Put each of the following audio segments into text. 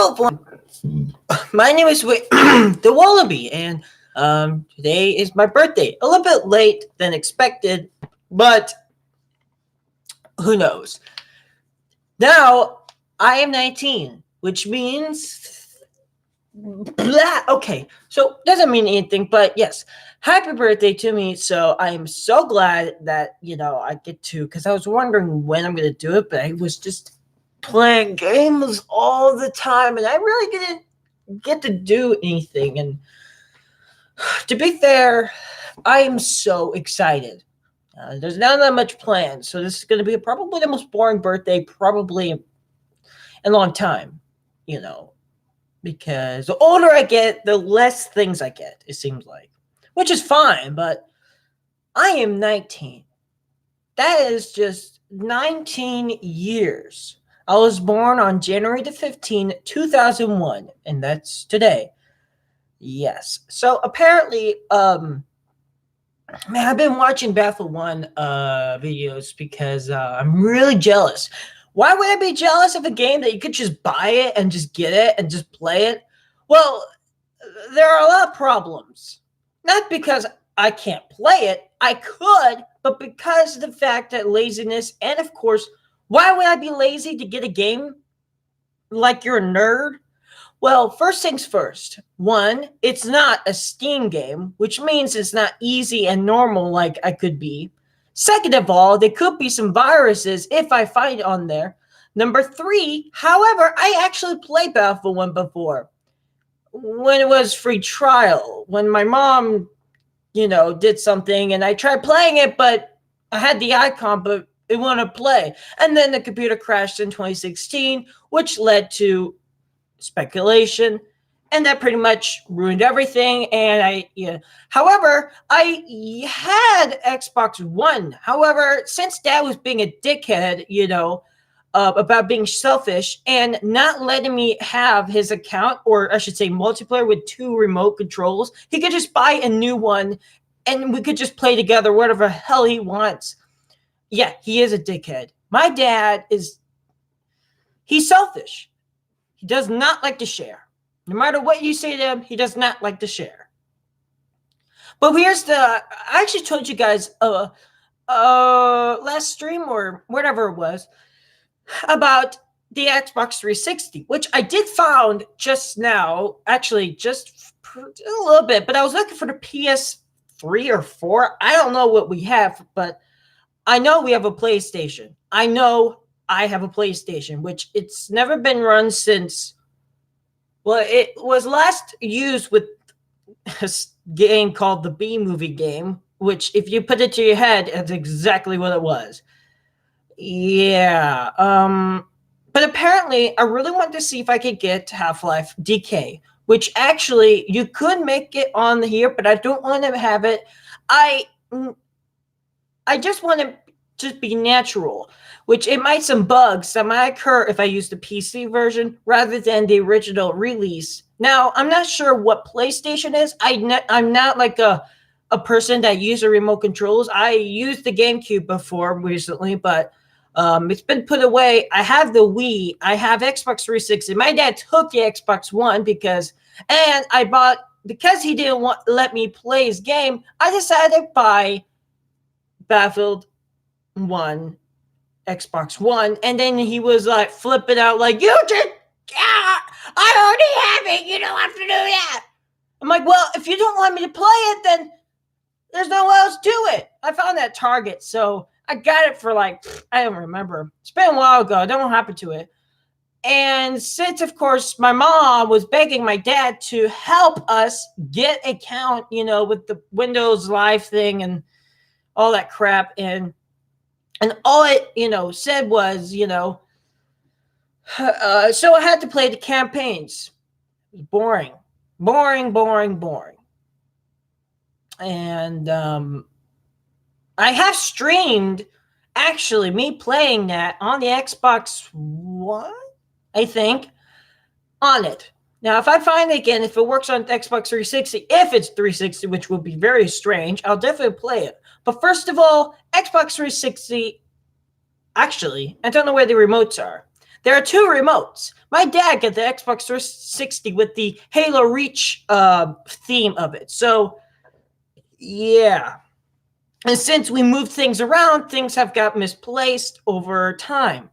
Hello, everyone. My name is the Wallaby, and today is my birthday. A little bit late than expected, but who knows? Now, I am 19, which means blah. Okay, so doesn't mean anything, but yes, happy birthday to me. So I am so glad that I get to, because I was wondering when I'm gonna do it, but I was just playing games all the time, and I really didn't get to do anything. And to be fair, I am so excited. There's not that much planned, so this is going to be probably the most boring birthday probably in a long time, you know, because the older I get, the less things I get, it seems like, which is fine, but I am 19. That is just 19 years. I was born on January the 15th, 2001, and that's today. Yes. So apparently, man, I've been watching Battlefield 1 videos because I'm really jealous. Why would I be jealous of a game that you could just buy it and just get it and just play it? Well, there are a lot of problems. Not because I can't play it, I could, but because of the fact that laziness, and of course, why would I be lazy to get a game like you're a nerd? Well, first things first. One, it's not a Steam game, which means it's not easy and normal like I could be. Second of all, there could be some viruses if I find on there. Number three, however, I actually played Battlefield 1 before. When it was free trial, when my mom, did something and I tried playing it, but I had the icon, but it wouldn't play. And then the computer crashed in 2016, which led to speculation, and that pretty much ruined everything. And however, I had Xbox One. However, since Dad was being a dickhead, about being selfish and not letting me have his account, or I should say multiplayer with two remote controls, he could just buy a new one and we could just play together whatever hell he wants. Yeah, he is a dickhead. My dad he's selfish. He does not like to share. No matter what you say to him, he does not like to share. But I actually told you guys last stream or whatever it was about the Xbox 360, which I did found just now, actually just a little bit, but I was looking for the PS3 or 4. I don't know what we have, but I know we have a PlayStation. I know I have a PlayStation, which it's never been run since. Well, it was last used with a game called the B movie game, which if you put it to your head, it's exactly what it was. Yeah. But apparently I really want to see if I could get Half-Life DK, which actually you could make it on here, but I don't want to have it. I just want to just be natural, which it might some bugs that might occur if I use the PC version rather than the original release. Now, I'm not sure what PlayStation is. I'm not like a person that uses remote controls. I used the GameCube before recently, but it's been put away. I have the Wii. I have Xbox 360. My dad took the Xbox One because he didn't let me play his game. I decided to buy Battlefield 1 Xbox One, and then he was like flipping out like, I already have it, you don't have to do that. I'm like, well, if you don't want me to play it, then there's no one else to it. I found that Target, so I got it for like, I don't remember. It's been a while ago. I don't know what happened to it. And since, of course, my mom was begging my dad to help us get an account, with the Windows Live thing and all that crap, and all it, said was, so I had to play the campaigns. It was boring. And I have streamed, actually, me playing that on the Xbox One, I think, on it. Now, if I find it again, if it works on Xbox 360, if it's 360, which would be very strange, I'll definitely play it. But first of all, Xbox 360, actually, I don't know where the remotes are. There are two remotes. my dad got the Xbox 360 with the Halo Reach theme of it. So yeah. And since we moved things around, things have got misplaced over time.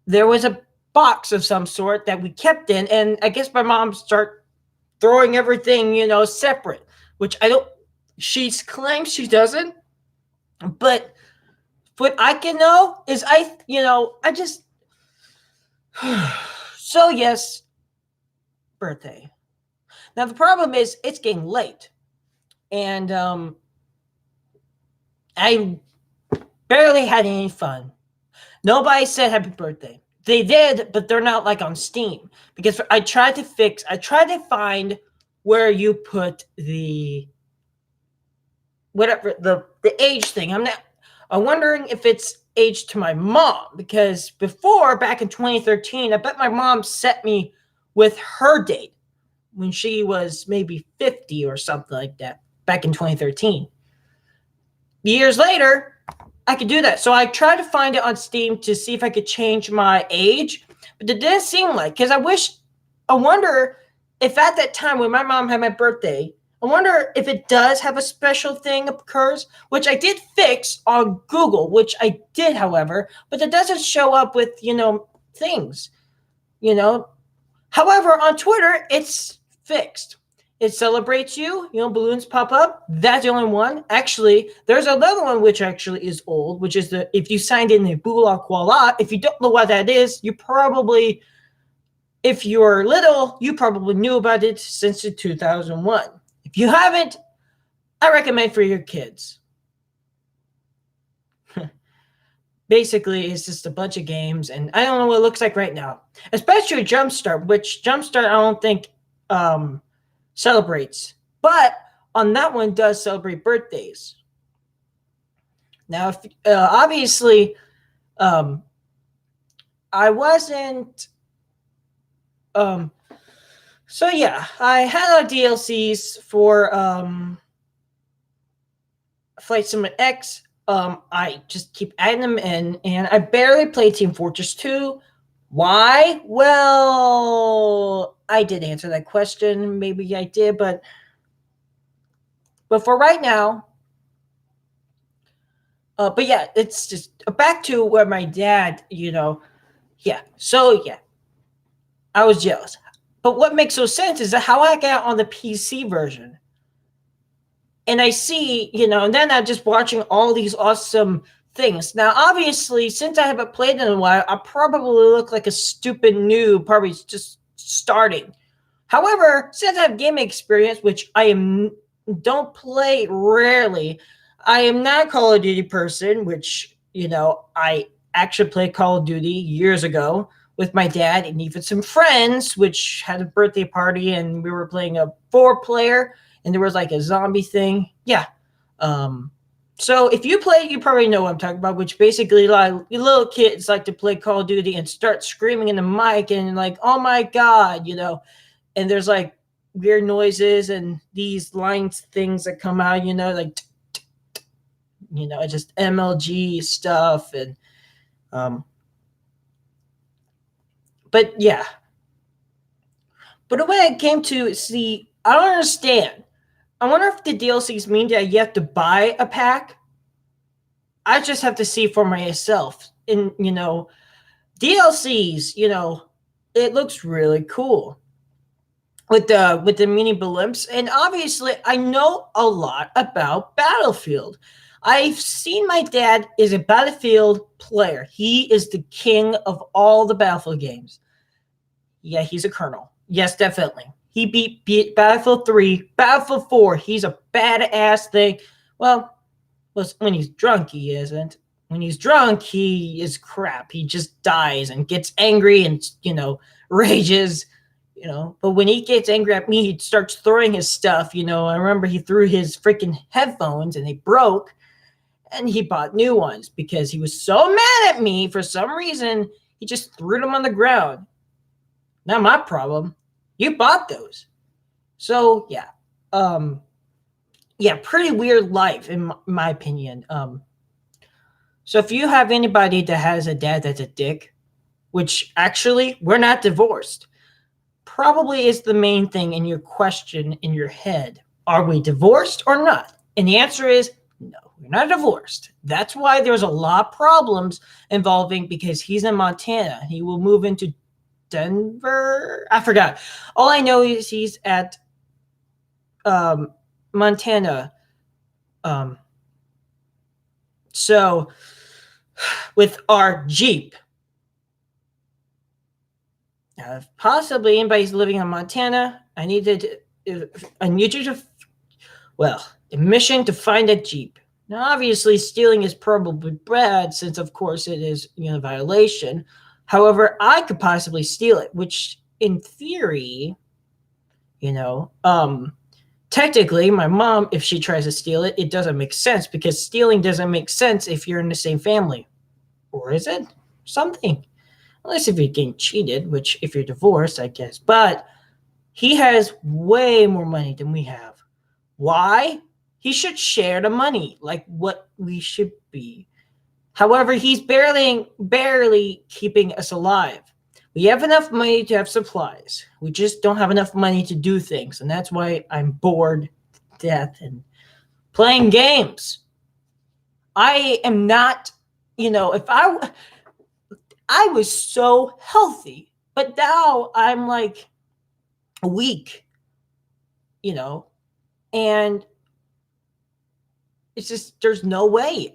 There was a box of some sort that we kept in, and I guess my mom started throwing everything, separate, which I don't, she claims she doesn't, but what I can know is I just, so yes, birthday. Now the problem is it's getting late, and I barely had any fun. Nobody said happy birthday. They did, but they're not like on Steam, because I tried to find where you put the whatever the age thing. I'm wondering if it's age to my mom, because before, back in 2013, I bet my mom set me with her date when she was maybe 50 or something like that, back in 2013. Years later, I could do that. So I tried to find it on Steam to see if I could change my age, but it didn't seem like, because I wonder if at that time when my mom had my birthday, I wonder if it does have a special thing occurs, which I did fix on Google, which I did, however, but it doesn't show up with, things, However, on Twitter, it's fixed. It celebrates you, balloons pop up. That's the only one. Actually, there's another one which actually is old, which is if you signed in the Bula Kuala. If you don't know what that is, if you're little, you probably knew about it since 2001. If you haven't, I recommend for your kids. Basically, it's just a bunch of games, and I don't know what it looks like right now. Especially Jumpstart, which Jumpstart I don't think celebrates, but on that one does celebrate birthdays. Now, obviously, I wasn't. So yeah, I had a lot of DLCs for Flight Sim X. I just keep adding them in, and I barely played Team Fortress 2. Why? Well, I did answer that question. Maybe I did, but for right now, but yeah, it's just back to where my dad, yeah. So yeah, I was jealous. But what makes no sense is how I got on the PC version. And I see, and then I'm just watching all these awesome things. Now, obviously, since I haven't played in a while, I probably look like a stupid noob, probably just starting. However, since I have gaming experience, which don't play rarely, I am not a Call of Duty person, which, I actually played Call of Duty years ago with my dad and even some friends, which had a birthday party, and we were playing a 4-player, and there was like a zombie thing. Yeah. So if you play, you probably know what I'm talking about, which basically like little kids like to play Call of Duty and start screaming in the mic and like, oh my God, and there's like weird noises and these lines things that come out, like, just MLG stuff. And, but yeah. But when it came to see, I don't understand. I wonder if the DLCs mean that you have to buy a pack. I just have to see for myself. And, DLCs, it looks really cool with the mini blimps. And obviously, I know a lot about Battlefield. I've seen my dad is a Battlefield player. He is the king of all the Battlefield games. Yeah, he's a colonel. Yes, definitely. He beat Battlefield 3, Battlefield 4. He's a badass thing. Well, when he's drunk, he isn't. When he's drunk, he is crap. He just dies and gets angry and, rages, But when he gets angry at me, he starts throwing his stuff, I remember he threw his freaking headphones and they broke. And he bought new ones because he was so mad at me for some reason. He just threw them on the ground. Not my problem. You bought those. So yeah. Yeah, pretty weird life in my opinion. So if you have anybody that has a dad that's a dick, which actually we're not divorced. Probably is the main thing in your question in your head. Are we divorced or not? And the answer is no, we're not divorced. That's why there's a lot of problems involving, because he's in Montana. He will move into Denver. I forgot. All I know is he's at Montana. So with our Jeep, possibly anybody's living in Montana, I need you to, mission to find a Jeep. Now, obviously, stealing is probably bad since, of course, it is a violation. However, I could possibly steal it, which, in theory, technically, my mom, if she tries to steal it, it doesn't make sense, because stealing doesn't make sense if you're in the same family. Or is it? Something. Unless if you're getting cheated, which if you're divorced, I guess. But he has way more money than we have. Why? He should share the money, like what we should be. However, he's barely keeping us alive. We have enough money to have supplies. We just don't have enough money to do things. And that's why I'm bored to death and playing games. I am not, if I was so healthy, but now I'm like weak, and it's just, there's no way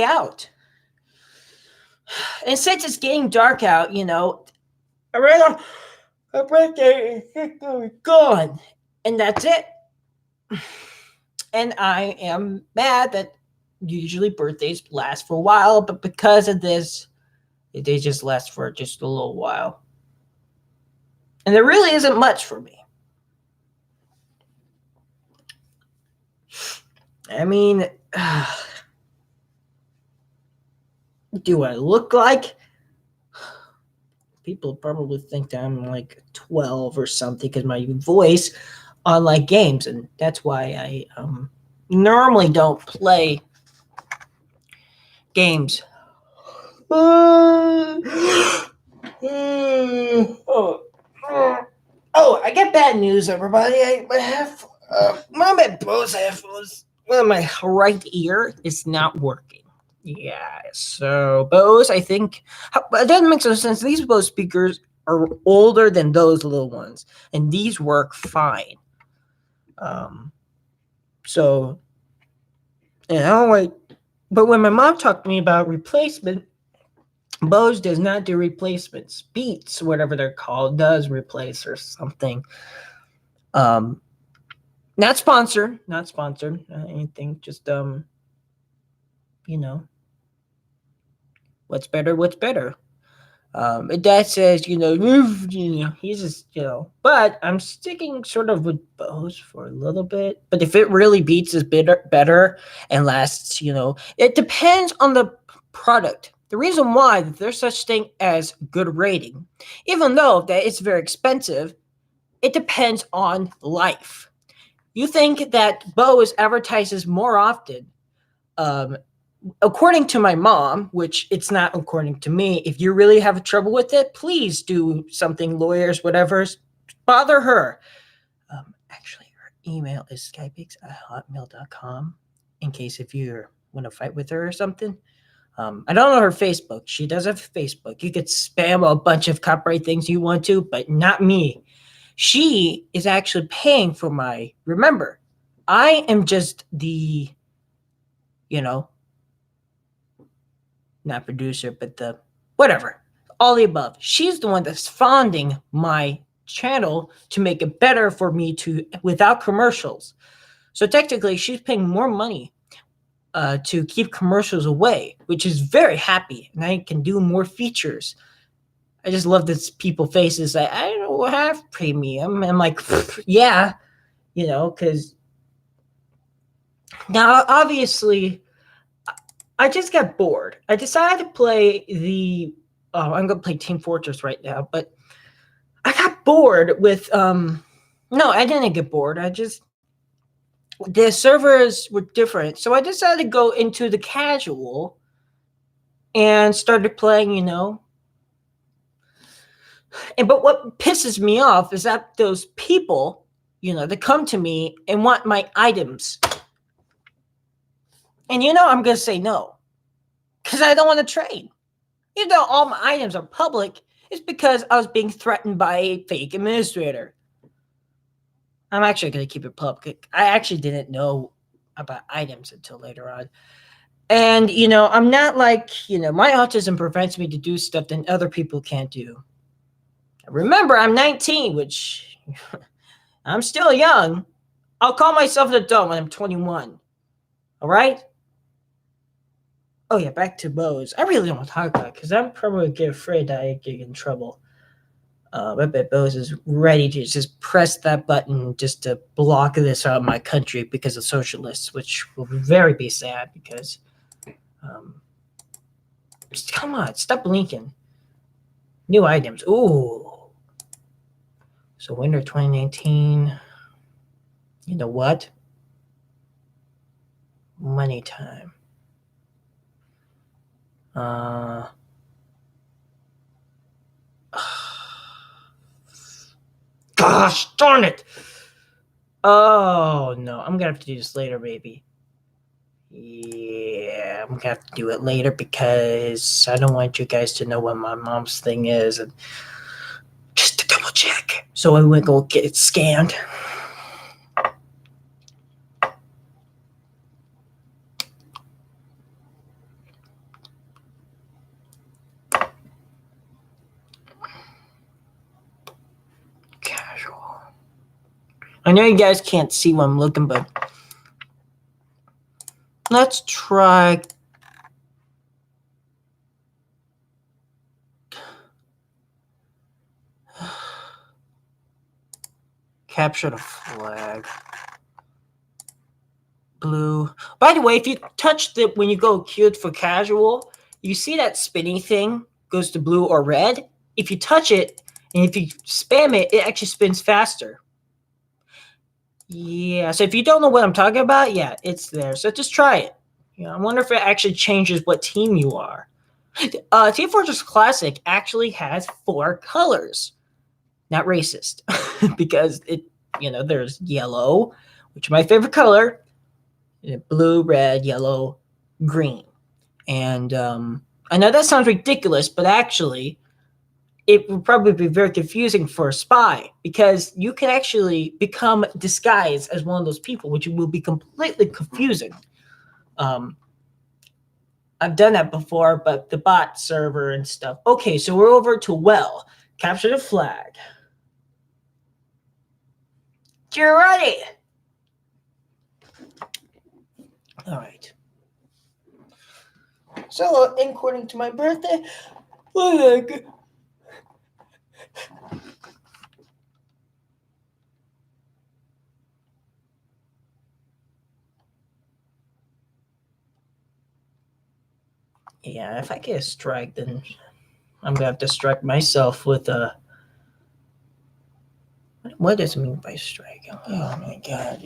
out. And since it's getting dark out, around my birthday is gone, and that's it. And I am mad that usually birthdays last for a while, but because of this, they just last for just a little while. And there really isn't much for me. I mean, do I look like? People probably think that I'm like 12 or something because my voice on like games, and that's why I normally don't play games. Oh, I got bad news, everybody. I have one of my Bose headphones, one of my right ear is not working. Yeah, so Bose, I think, it doesn't make some sense. These Bose speakers are older than those little ones, and these work fine. So, but when my mom talked to me about replacement, Bose does not do replacements. Beats, whatever they're called, does replace or something. Not sponsored, anything. Just what's better. Dad says, he's just, but I'm sticking sort of with Bose for a little bit. But if it really beats is better and lasts, it depends on the product. The reason why there's such thing as good rating, even though that it's very expensive, it depends on life. You think that Bose advertises more often, according to my mom, which it's not according to me. If you really have trouble with it, please do something, lawyers, whatever, bother her. Actually, her email is skypics@hotmail.com in case if you want to fight with her or something. I don't know her Facebook. She does have Facebook. You could spam a bunch of copyright things you want to, but not me. She is actually paying for my, remember, I am just the, not producer, but the whatever, all the above. She's the one that's funding my channel to make it better for me to without commercials. So technically, she's paying more money to keep commercials away, which is very happy, and I can do more features. I just love this people faces. I don't have premium. I'm like, yeah, because now obviously I just got bored. I decided to play I'm going to play Team Fortress right now, but I got bored with, no, I didn't get bored. The servers were different. So I decided to go into the casual and started playing, But what pisses me off is that those people, that come to me and want my items. And I'm going to say no. Because I don't want to trade. Even though all my items are public, it's because I was being threatened by a fake administrator. I'm actually going to keep it public. I actually didn't know about items until later on. And, I'm not like, my autism prevents me to do stuff that other people can't do. Remember, I'm 19, which I'm still young. I'll call myself an adult when I'm 21. All right? Oh, yeah, back to Bose. I really don't want to talk about it because I'm probably going to get afraid that I get in trouble. I bet Bose is ready to just press that button just to block this out of my country because of socialists, which will be sad because, come on, stop blinking. New items. Ooh. So winter 2019. You know what? Money time. Gosh darn it! Oh no, I'm gonna have to do this later, baby. Yeah, I'm gonna have to do it later because I don't want you guys to know what my mom's thing is, and just to double check, so I wouldn't go get it scanned. Casual. I know you guys can't see what I'm looking, but let's try. Capture the flag. Blue. By the way, if you touch the when you go queued for casual, you see that spinny thing goes to blue or red. If you touch it and if you spam it, it actually spins faster. Yeah, so if you don't know what I'm talking about, yeah, it's there. So just try it. I wonder if it actually changes what team you are. Team Fortress Classic actually has 4 colors. Not racist, because there's yellow, which is my favorite color, blue, red, yellow, green. And I know that sounds ridiculous, but actually, it would probably be very confusing for a spy because you can actually become disguised as one of those people, which will be completely confusing. I've done that before, but the bot server and stuff. Okay, so we're over to capture the flag. You're ready. All right. So, according to my birthday, yeah, if I get a strike, then I'm gonna have to strike myself with a. What does it mean by strike? Oh my god!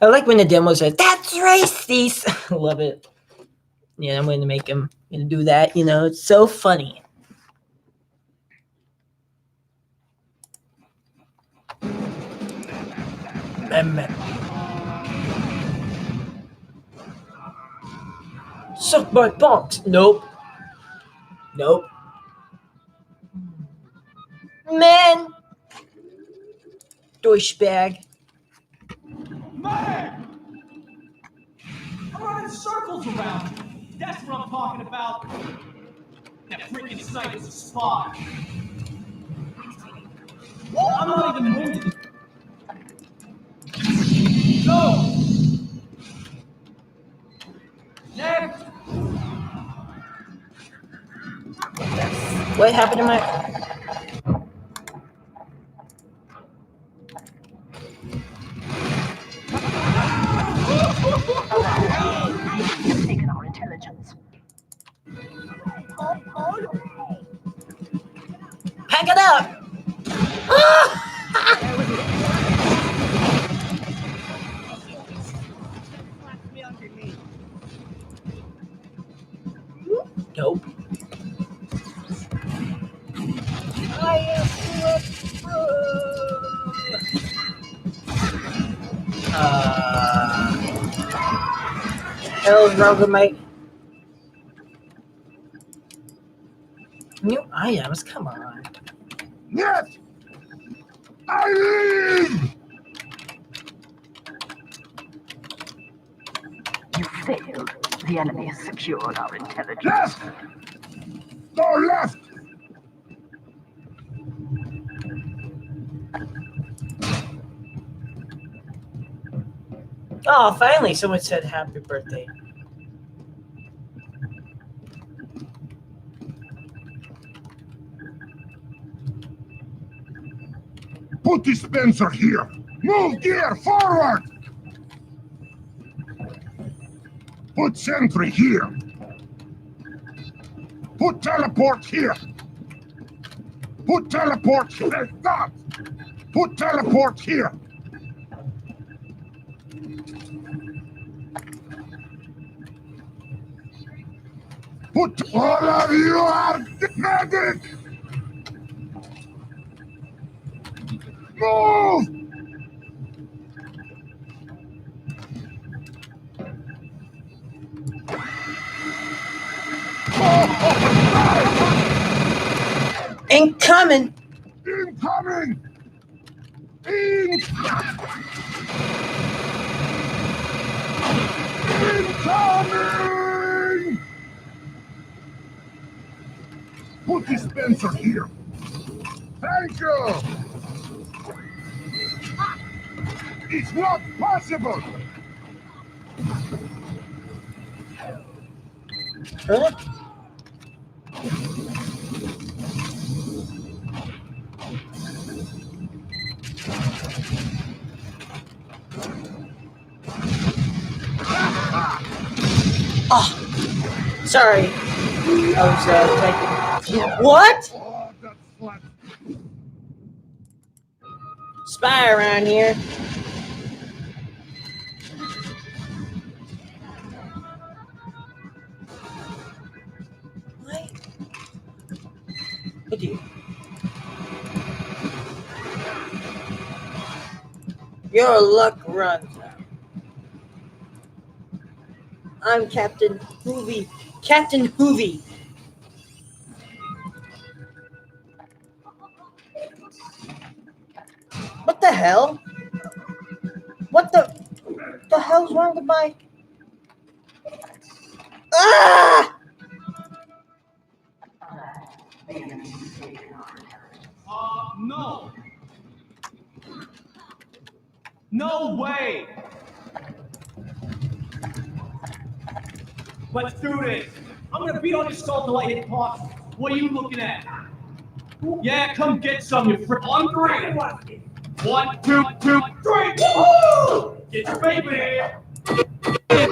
I like when the demo says that's racist. I love it. Yeah, I'm going to make him do that. It's so funny. Suck my box. Nope. Man. Douchebag. Man! I'm running circles around you. That's what I'm talking about. That freaking sniper's a spy. I'm not even wounded. No! Next! What happened to my... You've taken our intelligence. Pack it up! Nope. I am hell's wrong with my new items? Come on. Yes! Eileen! You failed. The enemy has secured our intelligence. Left! Go left! Oh, finally, someone said happy birthday. Put dispenser here! Move gear forward! Put sentry here! Put teleport here! Put teleport here! Stop! Put teleport here! Put all of you are dead! Move! Incoming! Incoming! Incoming! Put dispenser here. Thank you! It's not possible! Huh? Oh, sorry. I was typing. What? Oh, that's flat. Spy around here. What? Idiot. Your luck runs out. I'm Captain Hoovy. Captain Hoovy. What the hell? What the hell's wrong with my... Ah! No. No way. Let's do this. I'm gonna beat on your skull till I hit pause. What are you looking at? Yeah, come get some, you frick. On three. 1, 2, 2, 3. Woo! Get your baby here.